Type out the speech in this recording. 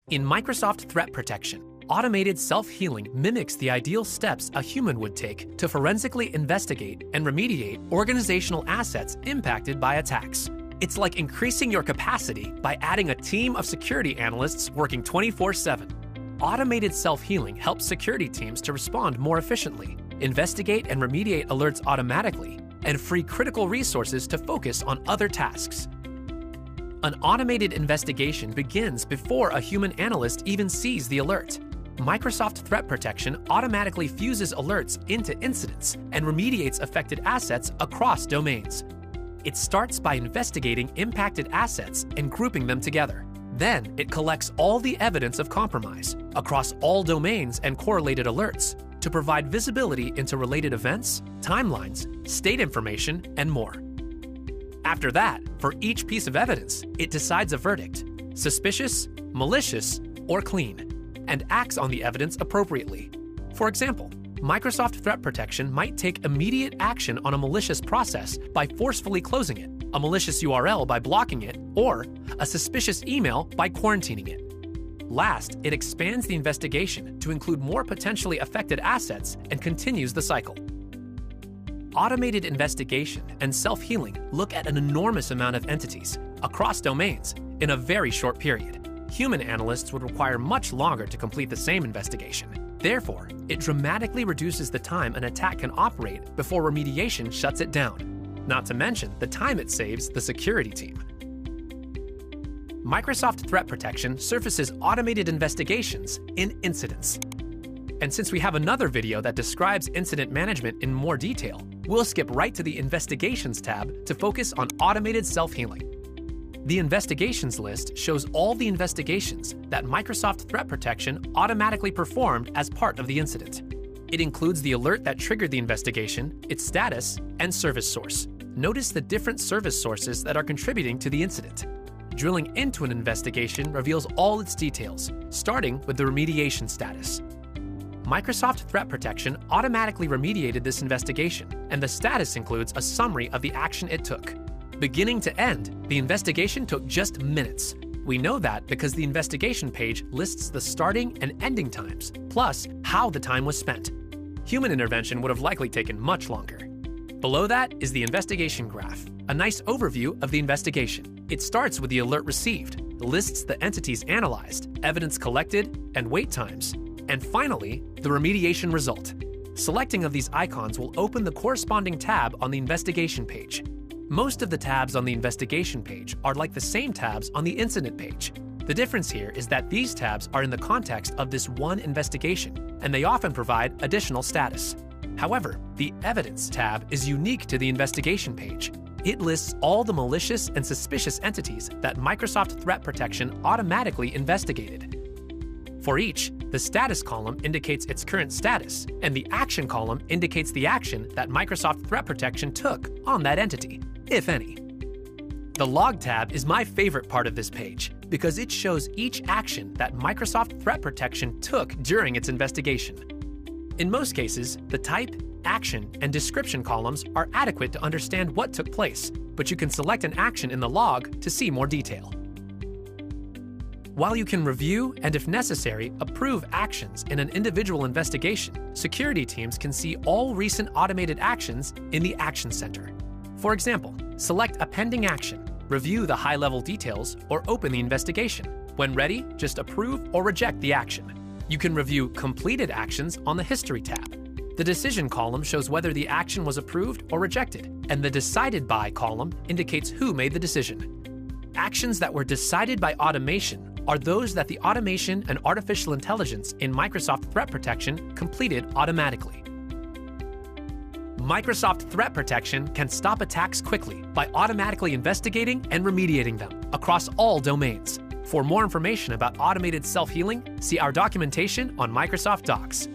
In Microsoft Threat Protection, automated self-healing mimics the ideal steps a human would take to forensically investigate and remediate organizational assets impacted by attacks. It's like increasing your capacity by adding a team of security analysts working 24/7. Automated self-healing helps security teams to respond more efficiently, investigate and remediate alerts automatically, and free critical resources to focus on other tasks. An automated investigation begins before a human analyst even sees the alert. Microsoft Threat Protection automatically fuses alerts into incidents and remediates affected assets across domains. It starts by investigating impacted assets and grouping them together. Then it collects all the evidence of compromise across all domains and correlated alerts to provide visibility into related events, timelines, state information, and more. After that, for each piece of evidence, it decides a verdict: suspicious, malicious, or clean, and acts on the evidence appropriately. For example, Microsoft Threat Protection might take immediate action on a malicious process by forcefully closing it, a malicious URL by blocking it, or a suspicious email by quarantining it. Last, it expands the investigation to include more potentially affected assets and continues the cycle. Automated investigation and self-healing look at an enormous amount of entities across domains in a very short period. Human analysts would require much longer to complete the same investigation. Therefore, it dramatically reduces the time an attack can operate before remediation shuts it down, not to mention the time it saves the security team. Microsoft Threat Protection surfaces automated investigations in incidents. And since we have another video that describes incident management in more detail, we'll skip right to the Investigations tab to focus on automated self-healing. The Investigations list shows all the investigations that Microsoft Threat Protection automatically performed as part of the incident. It includes the alert that triggered the investigation, its status, and service source. Notice the different service sources that are contributing to the incident. Drilling into an investigation reveals all its details, starting with the remediation status. Microsoft Threat Protection automatically remediated this investigation, and the status includes a summary of the action it took. Beginning to end, the investigation took just minutes. We know that because the investigation page lists the starting and ending times, plus how the time was spent. Human intervention would have likely taken much longer. Below that is the investigation graph, a nice overview of the investigation. It starts with the alert received, lists the entities analyzed, evidence collected, and wait times, and finally, the remediation result. Selecting of these icons will open the corresponding tab on the investigation page. Most of the tabs on the investigation page are like the same tabs on the incident page. The difference here is that these tabs are in the context of this one investigation, and they often provide additional status. However, the Evidence tab is unique to the investigation page. It lists all the malicious and suspicious entities that Microsoft Threat Protection automatically investigated. For each, the status column indicates its current status, and the action column indicates the action that Microsoft Threat Protection took on that entity, if any. The Log tab is my favorite part of this page because it shows each action that Microsoft Threat Protection took during its investigation. In most cases, the type, action, and description columns are adequate to understand what took place, but you can select an action in the log to see more detail. While you can review and, if necessary, approve actions in an individual investigation, security teams can see all recent automated actions in the Action Center. For example, select a pending action, review the high-level details, or open the investigation. When ready, just approve or reject the action. You can review completed actions on the History tab. The Decision column shows whether the action was approved or rejected, and the Decided By column indicates who made the decision. Actions that were decided by automation are those that the automation and artificial intelligence in Microsoft Threat Protection completed automatically. Microsoft Threat Protection can stop attacks quickly by automatically investigating and remediating them across all domains. For more information about automated self-healing, see our documentation on Microsoft Docs.